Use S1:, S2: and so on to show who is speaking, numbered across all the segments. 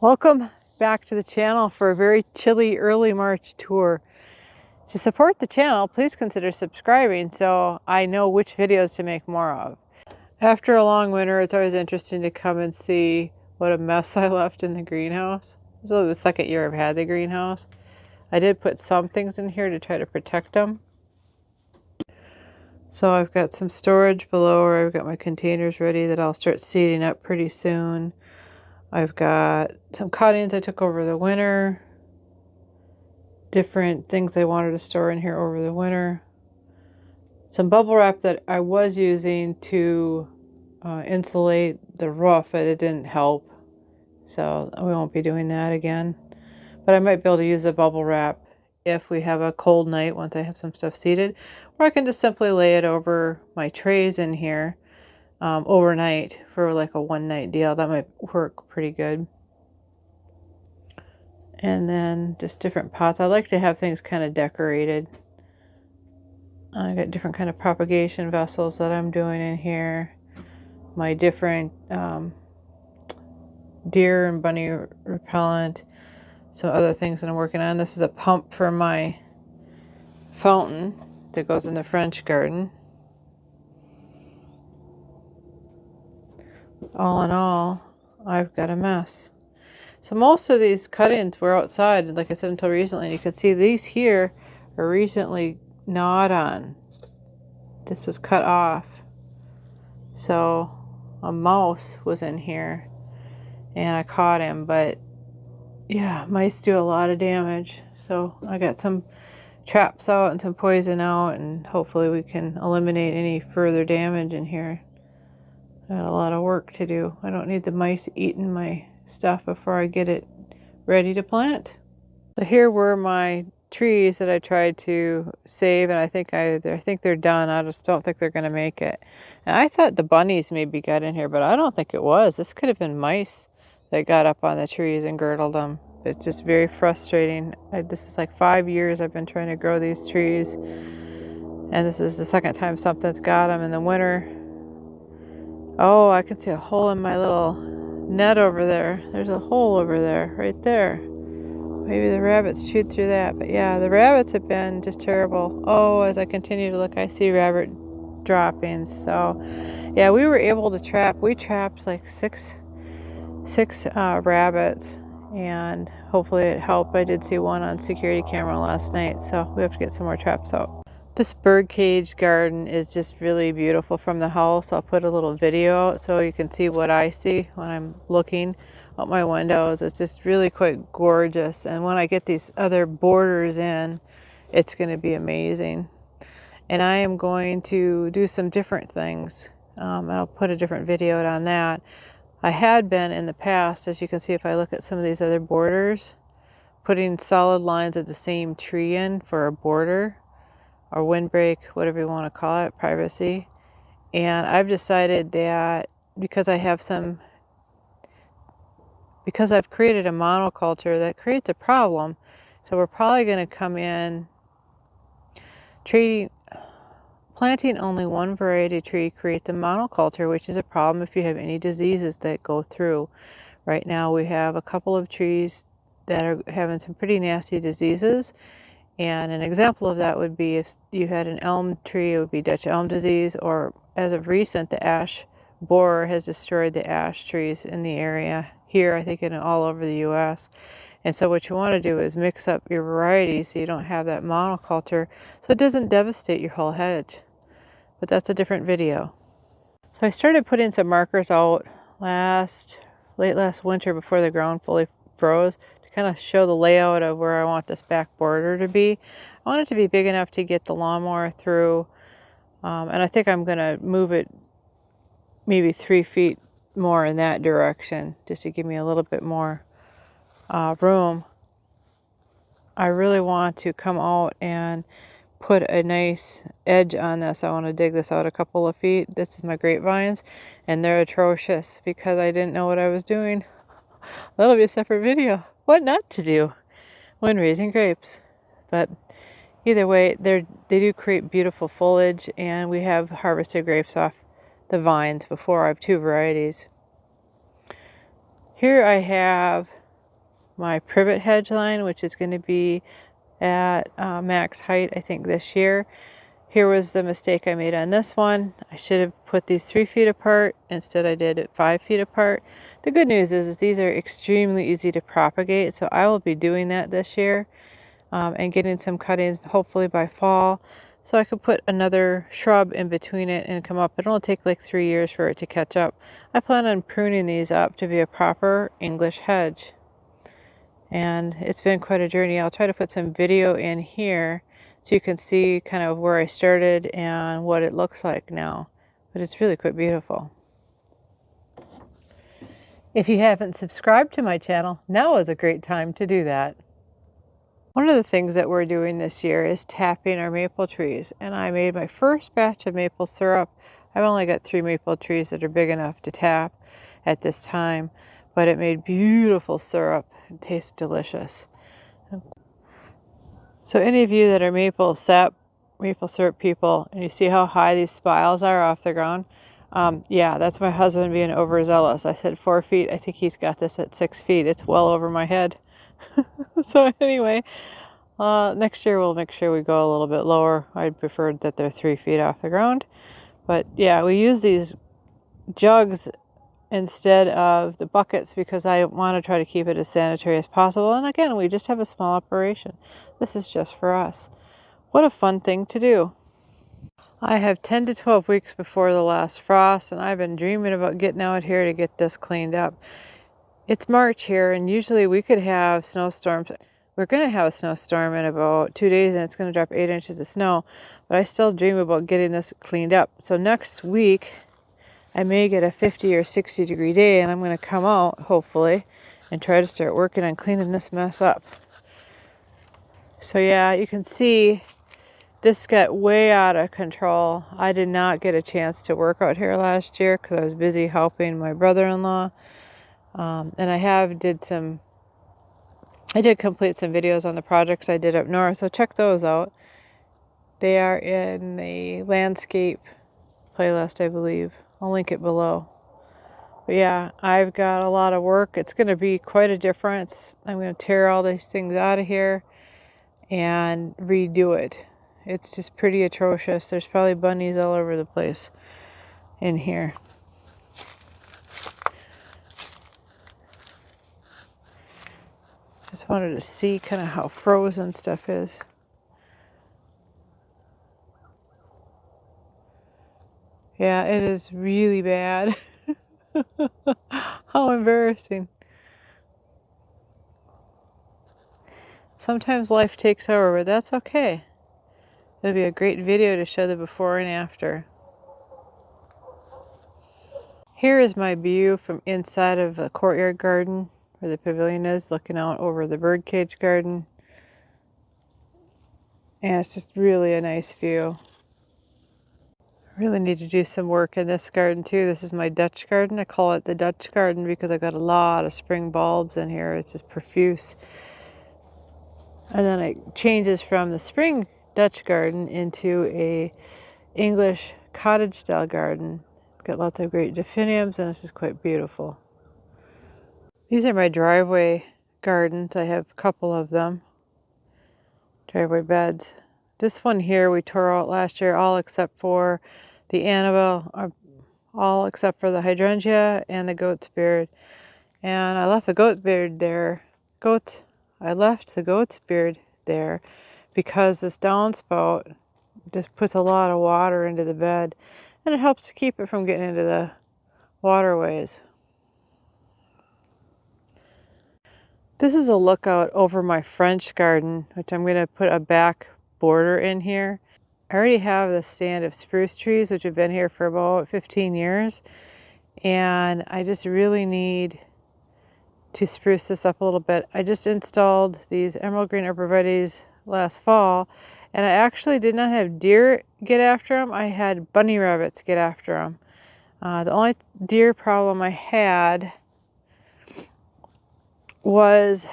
S1: Welcome back to the channel for a very chilly early March tour. To support the channel, please consider subscribing so I know which videos to make more of. After a long winter, it's always interesting to come and see what a mess I left in the greenhouse. This is the second year I've had the greenhouse. I did put some things in here to try to protect them. So I've got some storage below where I've got my containers ready that I'll start seeding up pretty soon. I've got some cuttings I took over the winter. Different things I wanted to store in here over the winter. Some bubble wrap that I was using to insulate the roof, but it didn't help. So we won't be doing that again. But I might be able to use the bubble wrap if we have a cold night once I have some stuff seated. Or I can just simply lay it over my trays in here overnight for like a one-night deal. That might work pretty good. And then just different pots. I like to have things kind of decorated. I got different kind of propagation vessels that I'm doing in here. My different deer and bunny repellent. Some other things that I'm working on. This is a pump for my fountain that goes in the French garden. All in all, I've got a mess. So most of these cut-ins were outside, like I said, until recently. And you can see these here are recently gnawed on. This was cut off. So a mouse was in here and I caught him, but yeah, mice do a lot of damage. So I got some traps out and some poison out, and hopefully we can eliminate any further damage in here. I got a lot of work to do. I don't need the mice eating my stuff before I get it ready to plant. So here were my trees that I tried to save, and I think they're done. I just don't think they're going to make it. And I thought the bunnies maybe got in here, but I don't think it was. This could have been mice that got up on the trees and girdled them. It's just very frustrating. This is like 5 years I've been trying to grow these trees, and this is the second time something's got them in the winter. Oh, I can see a hole in my little net over there. There's a hole over there, right there. Maybe the rabbits chewed through that. But yeah, the rabbits have been just terrible. Oh, as I continue to look, I see rabbit droppings. So yeah, we were able to trap. We trapped like six rabbits, and hopefully it helped. I did see one on security camera last night, so we have to get some more traps out. This bird cage garden is just really beautiful from the house. I'll put a little video out so you can see what I see when I'm looking out my windows. It's just really quite gorgeous. And when I get these other borders in, it's going to be amazing. And I am going to do some different things. And I'll put a different video out on that. I had been in the past, as you can see if I look at some of these other borders, putting solid lines of the same tree in for a border, or windbreak, whatever you want to call it, privacy. And I've decided that because I've created a monoculture, that creates a problem. So we're probably going to come in planting only one variety tree creates a monoculture, which is a problem if you have any diseases that go through. Right now we have a couple of trees that are having some pretty nasty diseases. And an example of that would be if you had an elm tree, it would be Dutch elm disease, or as of recent, the ash borer has destroyed the ash trees in the area here, I think, and all over the U.S. And so what you want to do is mix up your varieties so you don't have that monoculture, so it doesn't devastate your whole hedge. But that's a different video. So I started putting some markers out late last winter before the ground fully froze, kind of show the layout of where I want this back border to be. I want it to be big enough to get the lawnmower through, and I think I'm going to move it maybe 3 feet more in that direction just to give me a little bit more room. I really want to come out and put a nice edge on this. I want to dig this out a couple of feet. This is my grapevines, and they're atrocious because I didn't know what I was doing. That'll be a separate video. What not to do when raising grapes. But either way, they do create beautiful foliage, and we have harvested grapes off the vines before. I have 2 varieties. Here I have my privet hedge line, which is going to be at max height, I think, this year. Here was the mistake I made on this one. I should have put these 3 feet apart. Instead, I did it 5 feet apart. The good news is these are extremely easy to propagate, so I will be doing that this year and getting some cuttings hopefully by fall. So I could put another shrub in between it and come up. It'll take like 3 years for it to catch up. I plan on pruning these up to be a proper English hedge. And it's been quite a journey. I'll try to put some video in here so you can see kind of where I started and what it looks like now. But it's really quite beautiful. If you haven't subscribed to my channel, now is a great time to do that. One of the things that we're doing this year is tapping our maple trees. And I made my first batch of maple syrup. I've only got 3 maple trees that are big enough to tap at this time, but it made beautiful syrup. It tastes delicious. So any of you that are maple sap, maple syrup people, and you see how high these spiles are off the ground, yeah, that's my husband being overzealous. I said 4 feet. I think he's got this at 6 feet. It's well over my head. So anyway, next year we'll make sure we go a little bit lower. I'd prefer that they're 3 feet off the ground. But yeah, we use these jugs instead of the buckets because I want to try to keep it as sanitary as possible. And again, we just have a small operation. This is just for us. What a fun thing to do. I have 10 to 12 weeks before the last frost, and I've been dreaming about getting out here to get this cleaned up. It's March here, and usually we could have snowstorms. We're going to have a snowstorm in about 2 days, and it's going to drop 8 inches of snow. But I still dream about getting this cleaned up. So next week, I may get a 50 or 60 degree day, and I'm going to come out, hopefully, and try to start working on cleaning this mess up. So yeah, you can see this got way out of control. I did not get a chance to work out here last year because I was busy helping my brother-in-law. And I did complete some videos on the projects I did up north, so check those out. They are in the landscape playlist, I believe. I'll link it below. But yeah, I've got a lot of work. It's going to be quite a difference. I'm going to tear all these things out of here and redo it. It's just pretty atrocious. There's probably bunnies all over the place in here. Just wanted to see kind of how frozen stuff is. Yeah, it is really bad. How embarrassing. Sometimes life takes over, but that's okay. It'll be a great video to show the before and after. Here is my view from inside of the courtyard garden where the pavilion is, looking out over the birdcage garden. And it's just really a nice view. I really need to do some work in this garden too. This is my Dutch garden. I call it the Dutch garden because I got a lot of spring bulbs in here. It's just profuse. And then it changes from the spring Dutch garden into a English cottage style garden. It's got lots of great delphiniums and it's just quite beautiful. These are my driveway gardens. I have a couple of them. Driveway beds. This one here we tore out last year, all except for the Annabelle, all except for the hydrangea and the goat's beard. And I left the goat beard there. I left the goat's beard there because this downspout just puts a lot of water into the bed, and it helps to keep it from getting into the waterways. This is a lookout over my French garden, which I'm going to put a back border in here. I already have the stand of spruce trees, which have been here for about 15 years. And I just really need to spruce this up a little bit. I just installed these emerald green arborvitaes last fall, and I actually did not have deer get after them. I had bunny rabbits get after them. The only deer problem I had was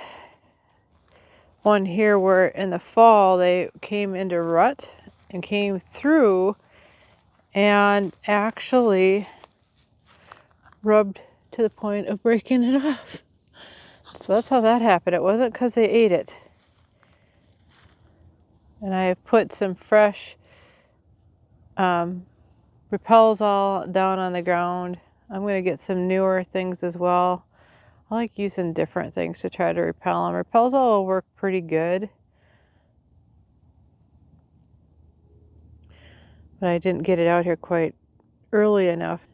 S1: one here where in the fall they came into rut and came through and actually rubbed to the point of breaking it off. So that's how that happened. It wasn't because they ate it. And I put some fresh repels all down on the ground. I'm going to get some newer things as well. I like using different things to try to repel them. Repels all will work pretty good. But I didn't get it out here quite early enough.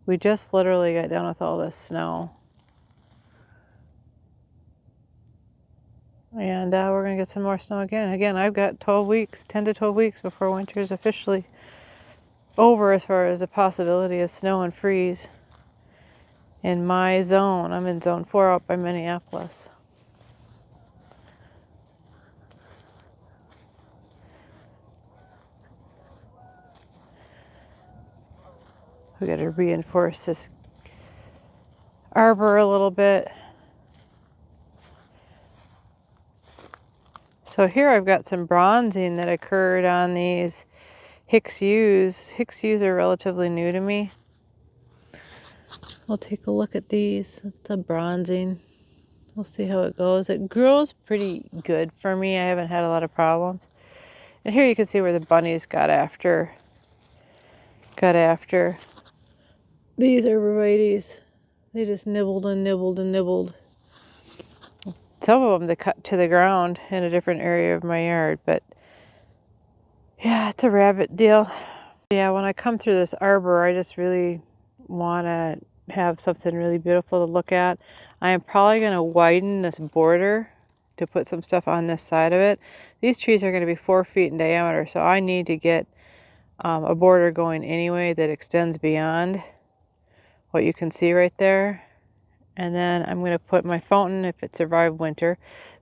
S1: We just literally got done with all this snow. And we're going to get some more snow again. Again, I've got 12 weeks, 10 to 12 weeks before winter is officially over as far as the possibility of snow and freeze. In my zone, I'm in zone 4 up by Minneapolis. We got to reinforce this arbor a little bit. So here I've got some bronzing that occurred on these Hicks Yews. Hicks Yews are relatively new to me. We'll take a look at these. It's a bronzing. We'll see how it goes. It grows pretty good for me. I haven't had a lot of problems. And here you can see where the bunnies got after these arborvitaes. They just nibbled and nibbled and nibbled. Some of them they cut to the ground in a different area of my yard, but yeah, it's a rabbit deal. Yeah, when I come through this arbor, I just really want to have something really beautiful to look at. I am probably going to widen this border to put some stuff on this side of it. These trees are going to be 4 feet in diameter, so I need to get a border going anyway that extends beyond what you can see right there. And then I'm going to put my fountain, if it survived winter,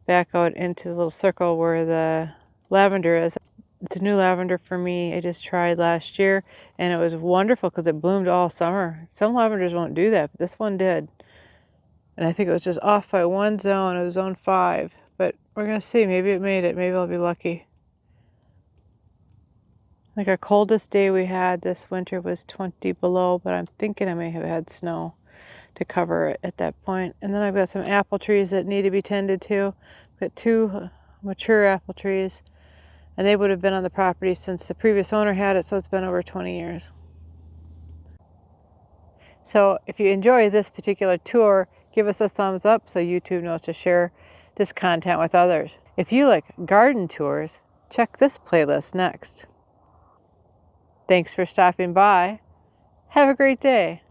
S1: back out into the little circle where the lavender is. It's a new lavender for me. I just tried last year, and it was wonderful because it bloomed all summer. Some lavenders won't do that, but this one did. And I think it was just off by one zone. It was zone 5. But we're going to see. Maybe it made it. Maybe I'll be lucky. Like our coldest day we had this winter was 20 below, but I'm thinking I may have had snow to cover it at that point. And then I've got some apple trees that need to be tended to. I've got 2 mature apple trees, and they would have been on the property since the previous owner had it, so it's been over 20 years. So if you enjoy this particular tour, give us a thumbs up so YouTube knows to share this content with others. If you like garden tours, check this playlist next. Thanks for stopping by. Have a great day.